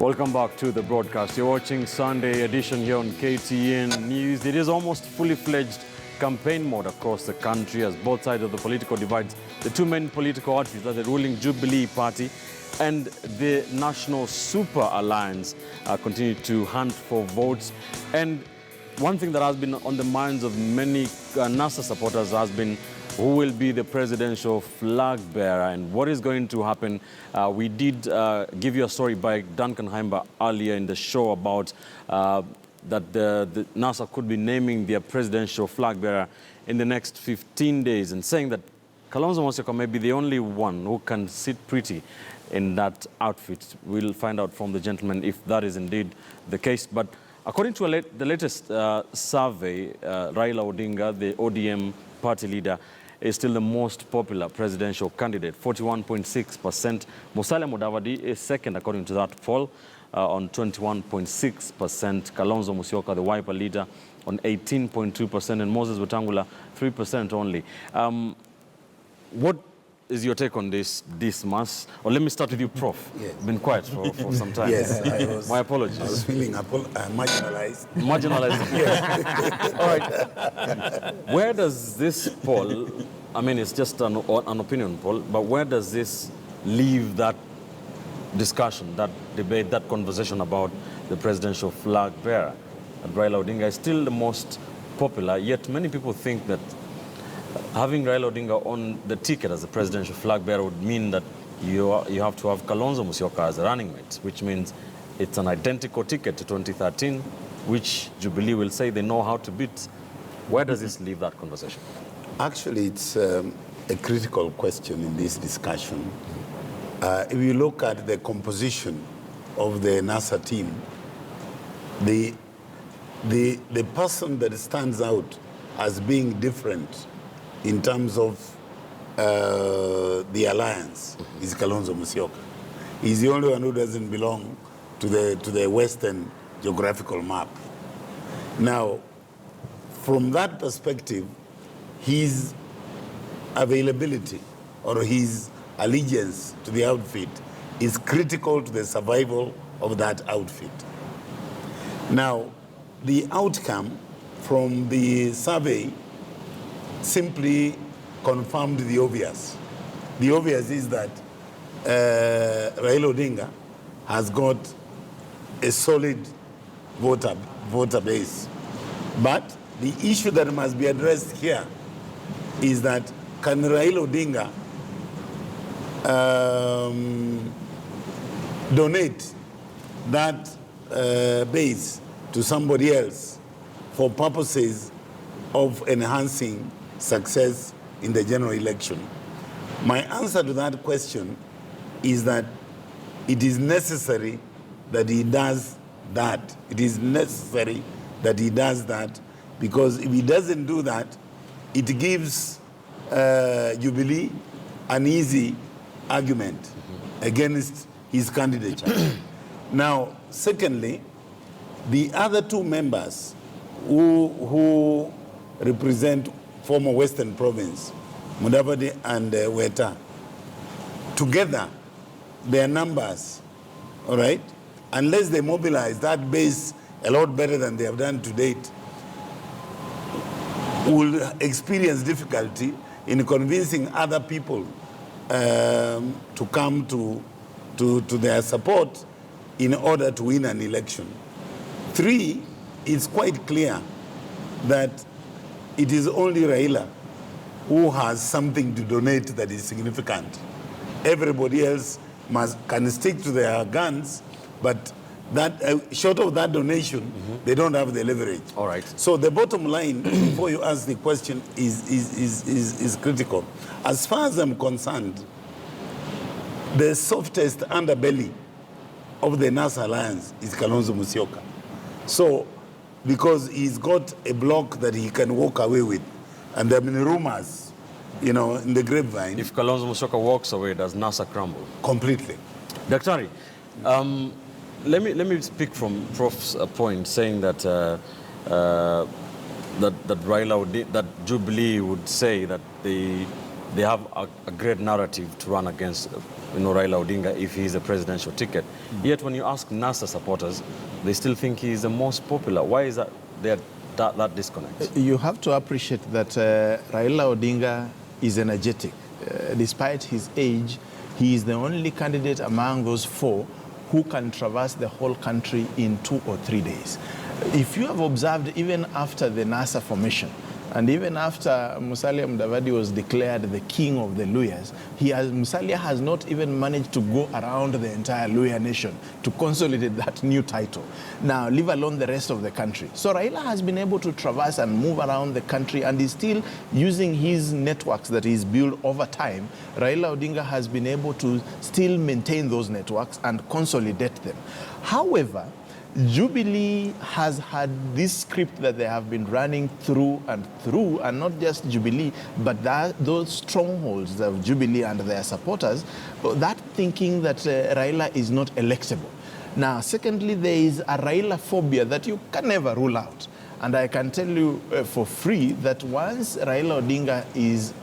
Welcome back to the broadcast. You're watching Sunday edition here on KTN News. It is almost fully fledged campaign mode across the country as both sides of the political divides, the two main political parties are the ruling Jubilee Party and the National Super Alliance continue to hunt for votes. And one thing that has been on the minds of many NASA supporters has been who will be the presidential flag bearer and what is going to happen. We did give you a story by Duncan Haimba earlier in the show about that the NASA could be naming their presidential flag bearer in the next 15 days and saying that Kalonzo Musyoka may be the only one who can sit pretty in that outfit. We'll find out from the gentleman if that is indeed the case. But according to the latest survey, Raila Odinga, the ODM party leader, is still the most popular presidential candidate, 41.6%. Musalia Mudavadi is second, according to that poll, on 21.6%. Kalonzo Musyoka, the Wiper leader, on 18.2%, and Moses Wetangula, 3% only. What is your take on this mass? Or let me start with you, Prof. Yes. Been quiet for some time. Yes, I was. My apologies. I was feeling marginalized. Marginalized. Yes. All right. Where does this poll, I mean, it's just an opinion poll, but where does this leave that discussion, that debate, that conversation about the presidential flag bearer? And Raila Odinga is still the most popular, yet many people think that having Raila Odinga on the ticket as the presidential flag bearer would mean that you have to have Kalonzo Musyoka as a running mate, which means it's an identical ticket to 2013, which Jubilee will say they know how to beat. Where does this leave that conversation? Actually, it's a critical question in this discussion. If you look at the composition of the NASA team, the person that stands out as being different in terms of the alliance is Kalonzo Musyoka. He's the only one who doesn't belong to the Western geographical map. Now, from that perspective, his availability or his allegiance to the outfit is critical to the survival of that outfit. Now, the outcome from the survey simply confirmed the obvious. The obvious is that Raila Odinga has got a solid voter base. But the issue that must be addressed here is that can Raila Odinga donate that base to somebody else for purposes of enhancing success in the general election? My answer to that question is that it is necessary that he does that. It is necessary that he does that, because if he doesn't do that, it gives Jubilee an easy argument against his candidature. Now, secondly, the other two members who represent former Western Province, Mudavadi and Weta, together, their numbers, all right, unless they mobilize that base a lot better than they have done to date, will experience difficulty in convincing other people to come to their support in order to win an election. Three, it's quite clear that it is only Raila who has something to donate that is significant. Everybody else can stick to their guns, but that short of that donation, they don't have the leverage. All right. So the bottom line, before you ask the question, is critical. As far as I'm concerned, the softest underbelly of the NASA alliance is Kalonzo Musyoka. So, because he's got a block that he can walk away with, and there have been rumors, in the grapevine. If Kalonzo Musyoka walks away, does NASA crumble? Completely. Daktari, let me speak from Prof's point, saying that that Jubilee would say that they have a great narrative to run against Raila Odinga if he is a presidential ticket. Yet when you ask NASA supporters, they still think he is the most popular. Why is that that disconnect? You have to appreciate that Raila Odinga is energetic. Despite his age, he is the only candidate among those four who can traverse the whole country in 2 or 3 days. If you have observed, even after the NASA formation, and even after Musalia Mudavadi was declared the king of the Luyas, Musalia has not even managed to go around the entire Luya nation to consolidate that new title. Now, leave alone the rest of the country. So Raila has been able to traverse and move around the country, and is still using his networks that he's built over time. Raila Odinga has been able to still maintain those networks and consolidate them. However, Jubilee has had this script that they have been running through, and not just Jubilee, but those strongholds of Jubilee and their supporters, that thinking that Raila is not electable. Now, secondly, there is a Raila phobia that you can never rule out. And I can tell you for free that once Raila Odinga is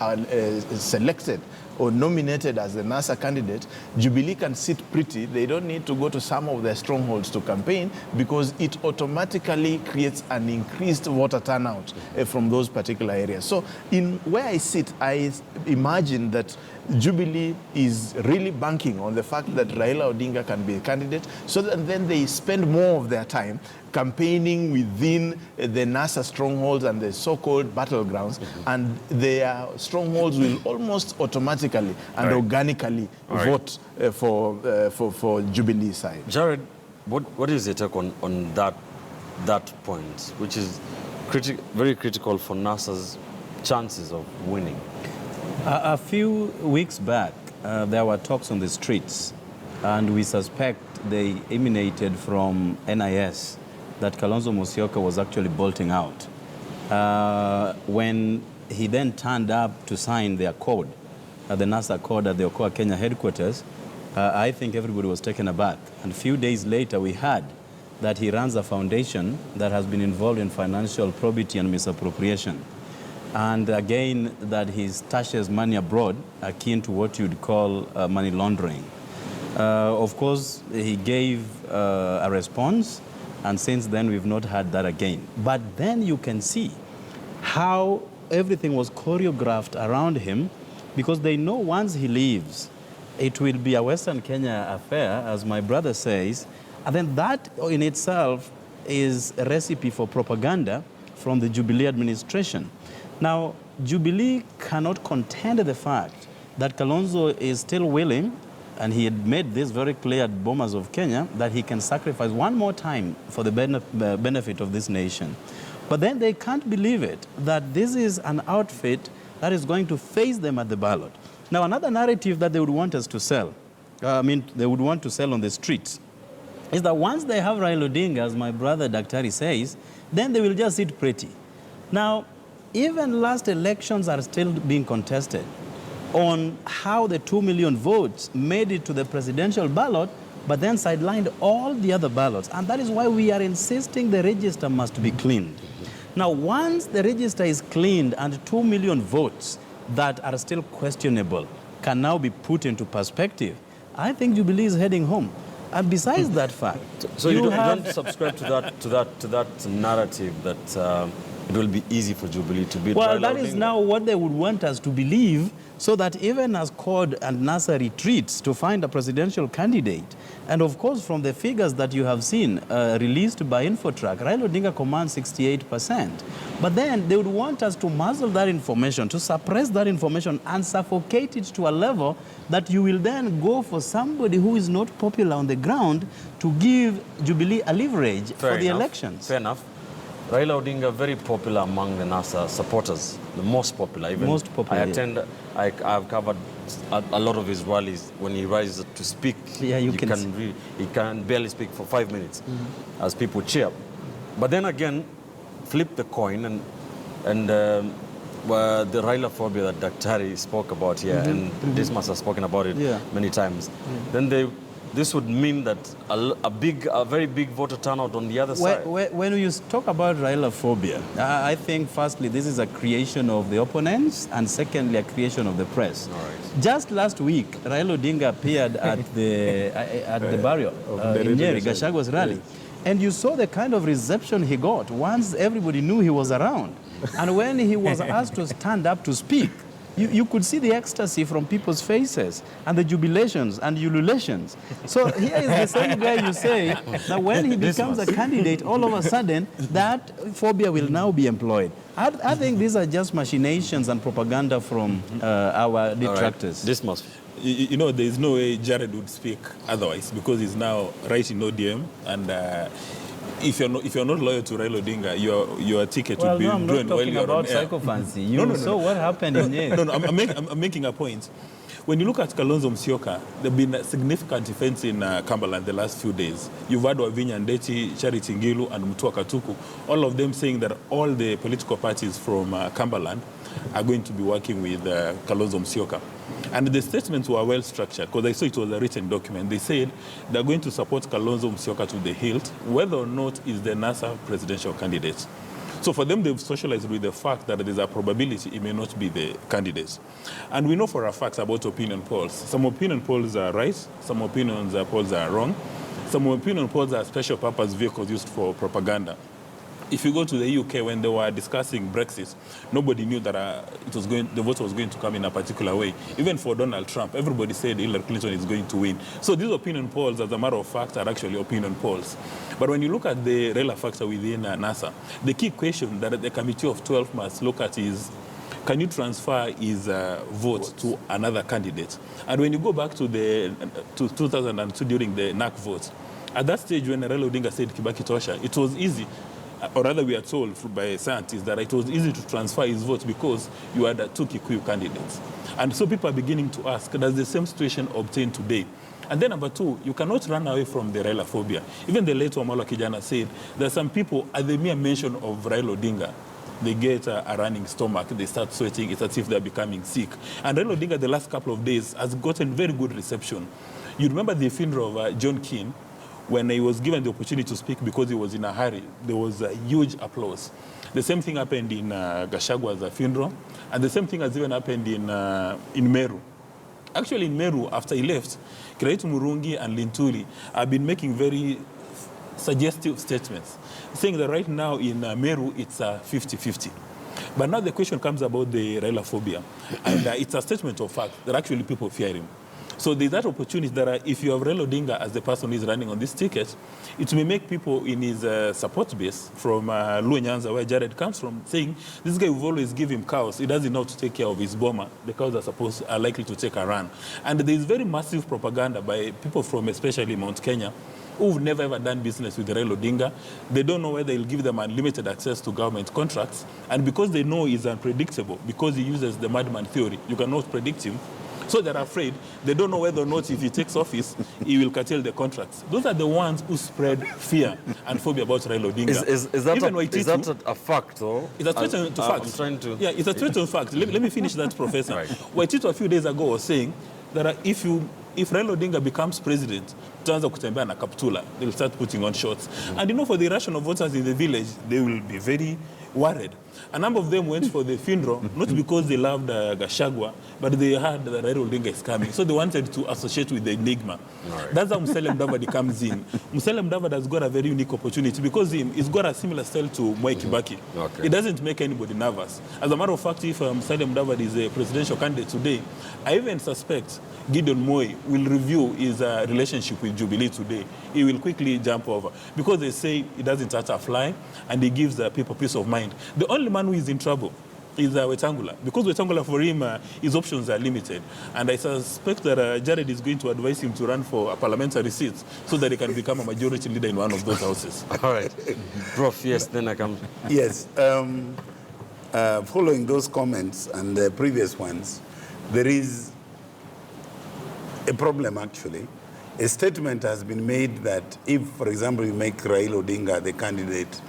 selected or nominated as the NASA candidate, Jubilee can sit pretty. They don't need to go to some of their strongholds to campaign, because it automatically creates an increased voter turnout from those particular areas. So in where I sit, I imagine that Jubilee is really banking on the fact that Raila Odinga can be a candidate, so that then they spend more of their time campaigning within the NASA strongholds and the so-called battlegrounds, and their strongholds will almost automatically and organically vote for Jubilee side. Jared, what is your take on that point, which is very critical for NASA's chances of winning? A few weeks back, there were talks on the streets, and we suspect they emanated from NIS, that Kalonzo Musyoka was actually bolting out. When he then turned up to sign their code, the NASA code at the Okoa Kenya headquarters, I think everybody was taken aback. And a few days later, we heard that he runs a foundation that has been involved in financial probity and misappropriation. And again, that he stashes money abroad, akin to what you'd call money laundering. Of course, he gave a response, and since then we've not had that again. But then you can see how everything was choreographed around him, because they know once he leaves, it will be a Western Kenya affair, as my brother says, and then that in itself is a recipe for propaganda from the Jubilee administration. Now, Jubilee cannot contend the fact that Kalonzo is still willing, and he had made this very clear at Bomas of Kenya, that he can sacrifice one more time for the benefit of this nation. But then they can't believe it, that this is an outfit that is going to face them at the ballot. Now, another narrative that they would want us to sell, they would want to sell on the streets, is that once they have Raila Odinga, as my brother Daktari says, then they will just sit pretty. Now, even last elections are still being contested on how the 2 million votes made it to the presidential ballot, but then sidelined all the other ballots. And that is why we are insisting the register must be cleaned. Now, once the register is cleaned and 2 million votes that are still questionable can now be put into perspective, I think Jubilee is heading home. And besides that fact, so you don't subscribe to that narrative that it will be easy for Jubilee to beat Raila Well, that Odinga. is now what they would want us to believe, so that even as CORD and NASA retreats to find a presidential candidate, and of course from the figures that you have seen released by Infotrack, Raila Odinga commands 68%. But then they would want us to muzzle that information, to suppress that information and suffocate it to a level that you will then go for somebody who is not popular on the ground to give Jubilee a leverage for the elections. Fair enough. Raila Odinga, very popular among the NASA supporters, the most popular. Even Most popular, I've covered a lot of his rallies. When he rises to speak, Yeah, he can barely speak for 5 minutes as people cheer. But then again, flip the coin and the Raila phobia that Daktari spoke about here, and Dismas has spoken about it many times. Then this would mean that a very big voter turnout on the other side. When you talk about Raila phobia, I think firstly this is a creation of the opponents, and secondly a creation of the press. All right. Just last week, Raila Odinga appeared at the burial in Nyeri, Gachagwa's rally. And you saw the kind of reception he got once everybody knew he was around. And when he was asked to stand up to speak, you could see the ecstasy from people's faces and the jubilations and ululations. So here is the same guy you say that when he becomes a candidate, all of a sudden, that phobia will now be employed. I think these are just machinations and propaganda from our detractors. Right. This must... You know, there is no way Jared would speak otherwise, because he's now right in ODM, and if you're not loyal to Raila Odinga, your ticket would be I'm not ruined while talking you're about on air. psychophancy. You saw what happened in Nyeri. No, I'm making a point. When you look at Kalonzo Musyoka, there have been significant events in Cumberland the last few days. You've had Wavinya Ndeti, Charity Ngilu, and Mutua Katuku, all of them saying that all the political parties from Cumberland are going to be working with Kalonzo Musyoka. And the statements were well structured, because I saw it was a written document. They said they're going to support Kalonzo Musyoka to the hilt, whether or not is the NASA presidential candidate. So for them, they've socialized with the fact that there's a probability it may not be the candidate. And we know for a fact about opinion polls. Some opinion polls are right, some opinion polls are wrong. Some opinion polls are special purpose vehicles used for propaganda. If you go to the UK, when they were discussing Brexit, nobody knew that the vote was going to come in a particular way. Even for Donald Trump, everybody said Hillary Clinton is going to win. So these opinion polls, as a matter of fact, are actually opinion polls. But when you look at the Raila factor within NASA, the key question that the committee of 12 must look at is, can you transfer his vote to another candidate? And when you go back to 2002 during the NAC vote, at that stage when Raila Odinga said Kibaki Tosha, it was easy. Or rather, we are told by scientists that it was easy to transfer his vote because you had two Kikuyu candidates. And so people are beginning to ask, does the same situation obtain today? And then number two, you cannot run away from the Raila phobia. Even the late Wamalwa Kijana said that some people, at the mere mention of Raila Odinga, they get a running stomach, they start sweating, it's as if they're becoming sick. And Raila Odinga, the last couple of days, has gotten very good reception. You remember the funeral of John Keane, when he was given the opportunity to speak because he was in a hurry, there was a huge applause. The same thing happened in Gachagwa's funeral, and the same thing has even happened in Meru. Actually, in Meru, after he left, Kiraitu Murungi and Linturi have been making very suggestive statements, saying that right now in Meru, it's 50-50. But now the question comes about the Raila phobia, and it's a statement of fact that actually people fear him. So there's that opportunity that if you have Raila Odinga as the person who is running on this ticket, it may make people in his support base from Luo Nyanza, where Jared comes from, saying, this guy will always give him cows. He doesn't know how to take care of his boma. The cows are likely to take a run. And there is very massive propaganda by people from especially Mount Kenya who've never ever done business with Raila Odinga. They don't know whether he'll give them unlimited access to government contracts. And because they know he's unpredictable, because he uses the madman theory, you cannot predict him. So they're afraid. They don't know whether or not if he takes office, he will curtail the contracts. Those are the ones who spread fear and phobia about Raila Odinga. Is that a fact, though? It's a threat to fact. I'm trying to... Yeah, it's a threat to fact. Let me finish that, Professor. Right. Waititu a few days ago was saying that if Raila Odinga becomes president, Tanza Kutembea na Kaptula, they will start putting on shots. And you know, for the irrational voters in the village, they will be very worried. A number of them went for the funeral, not because they loved Gachagua, but they heard that Raila Odinga is coming. So they wanted to associate with the enigma. Right. That's how Musalia Mudavadi comes in. Musalia Mudavadi has got a very unique opportunity because he's got a similar style to Mwai Kibaki. Okay. It doesn't make anybody nervous. As a matter of fact, if Musalia Mudavadi is a presidential candidate today, I even suspect Gideon Moi will review his relationship with Jubilee today. He will quickly jump over because they say he doesn't hurt a fly and he gives people peace of mind. The only man who is in trouble is Wetangula, because Wetangula, for him, his options are limited. And I suspect that Jared is going to advise him to run for a parliamentary seat so that he can become a majority leader in one of those houses. All right. Prof, yes, then I come. Yes. Following those comments and the previous ones, there is a problem, actually. A statement has been made that if, for example, you make Raila Odinga the candidate,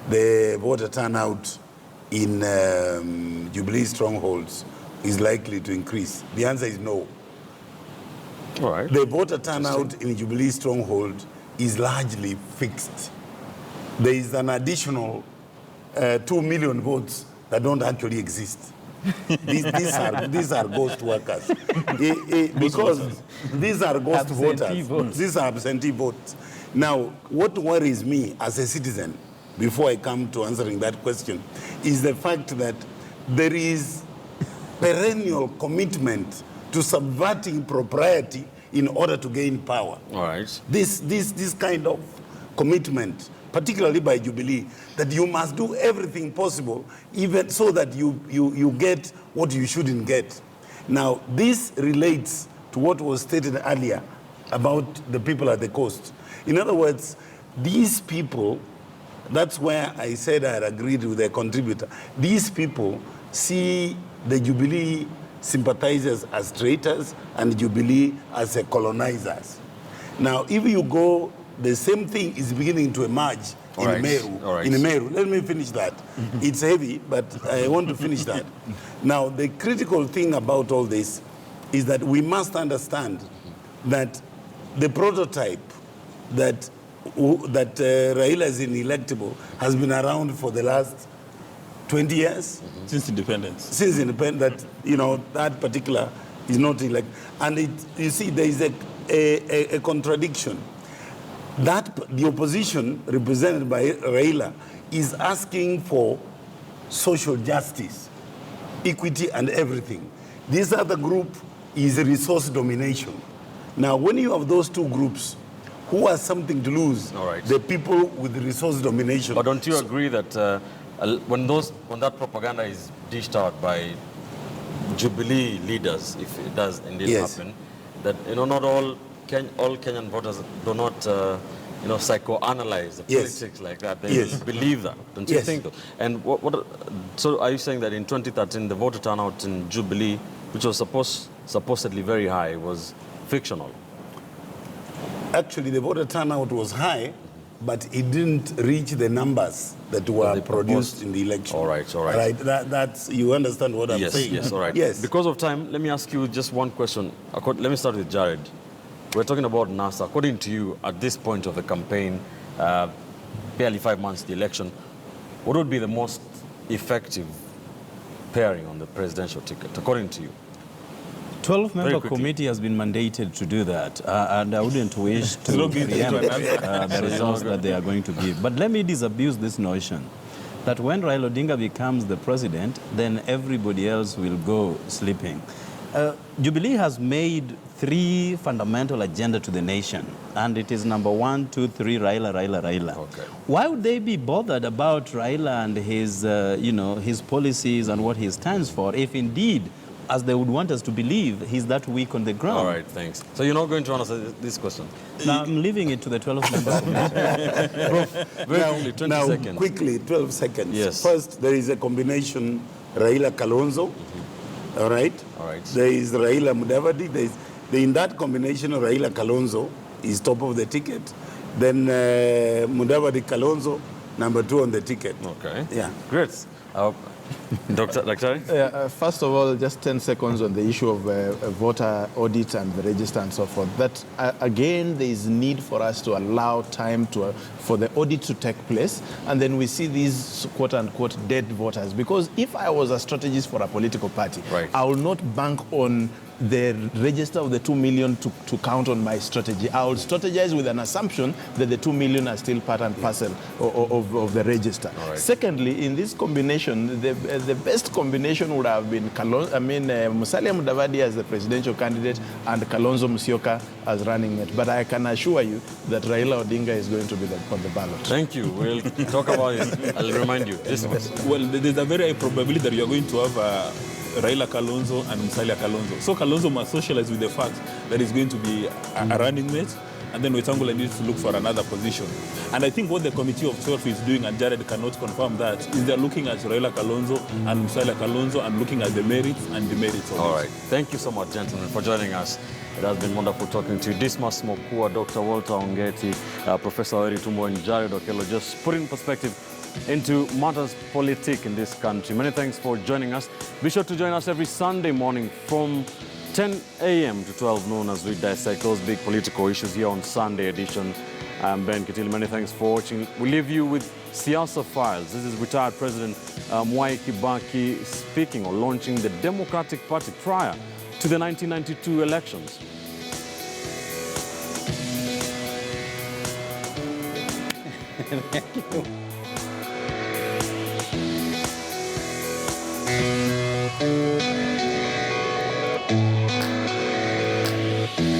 the voter turnout in Jubilee strongholds is likely to increase. The answer is no. All right. The voter turnout in Jubilee Stronghold is largely fixed. There is an additional 2 million votes that don't actually exist. These are ghost workers. Because these are ghost Absentee voters. votes. These are absentee votes. Now, what worries me as a citizen, before I come to answering that question, is the fact that there is perennial commitment to subverting propriety in order to gain power. All right. This kind of commitment, particularly by Jubilee, that you must do everything possible, even so that you get what you shouldn't get. Now, this relates to what was stated earlier about the people at the coast. In other words, these people, that's where I said I agreed with the contributor, these people see the Jubilee sympathizers as traitors and Jubilee as colonizers. Now, if you go, the same thing is beginning to emerge All right. All right. in Meru. Let me finish that. It's heavy, but I want to finish that. Now, the critical thing about all this is that we must understand that the prototype that Raila is inelectable has been around for the last 20 years. Since independence. Since independence, that particular is not elect. And you see, there is a contradiction. That the opposition, represented by Raila, is asking for social justice, equity, and everything. This other group is resource domination. Now, when you have those two groups, who has something to lose? All right. The people with resource domination. But don't you agree that when that propaganda is dished out by Jubilee leaders, if it does indeed Yes. happen, that not all Kenyan voters do not psychoanalyze the Yes. politics like that. They Yes. believe that, don't you Yes. think? And so are you saying that in 2013 the voter turnout in Jubilee, which was supposedly very high, was fictional? Actually, the voter turnout was high, but it didn't reach the numbers that were they produced proposed. in the election. All right, all right. That's you understand what I'm Yes, saying? yes, all right. Yes. Because of time, let me ask you just one question. Let me start with Jared. We're talking about NASA. According to you, at this point of the campaign, barely 5 months to the election, what would be the most effective pairing on the presidential ticket, according to you? 12-member quickly. committee has been mandated to do that, and I wouldn't wish to not going to preempt do an the results that they are going to give. But let me disabuse this notion that when Raila Odinga becomes the president, then everybody else will go sleeping. Jubilee has made 3 fundamental agenda to the nation, and it is number 1, 2, 3, Raila. Okay. Why would they be bothered about Raila and his, his policies and what he stands for, if indeed, as they would want us to believe, he's that weak on the ground? All right, thanks. So you're not going to answer this question? Now, I'm leaving it to the 12-member committee. Very quickly, 20 seconds. Quickly, 12 seconds. Yes. First, there is a combination Raila-Kalonzo, all right? All right. There is Raila-Mudavadi. In that combination, Raila-Kalonzo is top of the ticket. Then Mudavadi-Kalonzo, number 2 on the ticket. Okay. Yeah. Great. Dr. First of all, just 10 seconds on the issue of voter audit and the register and so forth. That, again, there is need for us to allow time for the audit to take place, and then we see these quote-unquote dead voters. Because if I was a strategist for a political party, Right. I will not bank on the register of the 2 million to count on my strategy. I will strategize with an assumption that the 2 million are still part and parcel of the register. Right. Secondly, in this combination, the best combination would have been Musalia Mudavadi as the presidential candidate and Kalonzo Musyoka as running mate. But I can assure you that Raila Odinga is going to be on the ballot. Thank you. We'll talk about it. I'll remind you. Well, there's a very high probability that you're going to have Raila Kalonzo and Musalia Kalonzo. So Kalonzo must socialize with the fact that he's going to be a running mate, and then Wetangula needs to look for another position. And I think what the Committee of 12 is doing, and Jared cannot confirm that, is they're looking at Raila Kalonzo and Musalia Kalonzo and looking at the merits and demerits of All it. right. Thank you so much, gentlemen, for joining us. It has been wonderful talking to you. Dismas Mokua, Dr. Walter Ongeti, Professor Eri Tumbo, and Jared Okello, just putting perspective into matters politic in this country. Many thanks for joining us. Be sure to join us every Sunday morning from 10 a.m. to 12 noon as we dissect those big political issues here on Sunday edition. I'm Ben Kitili. Many thanks for watching. We leave you with Siasa Files. This is retired President Mwai Kibaki speaking or launching the Democratic Party prior to the 1992 elections. Thank you.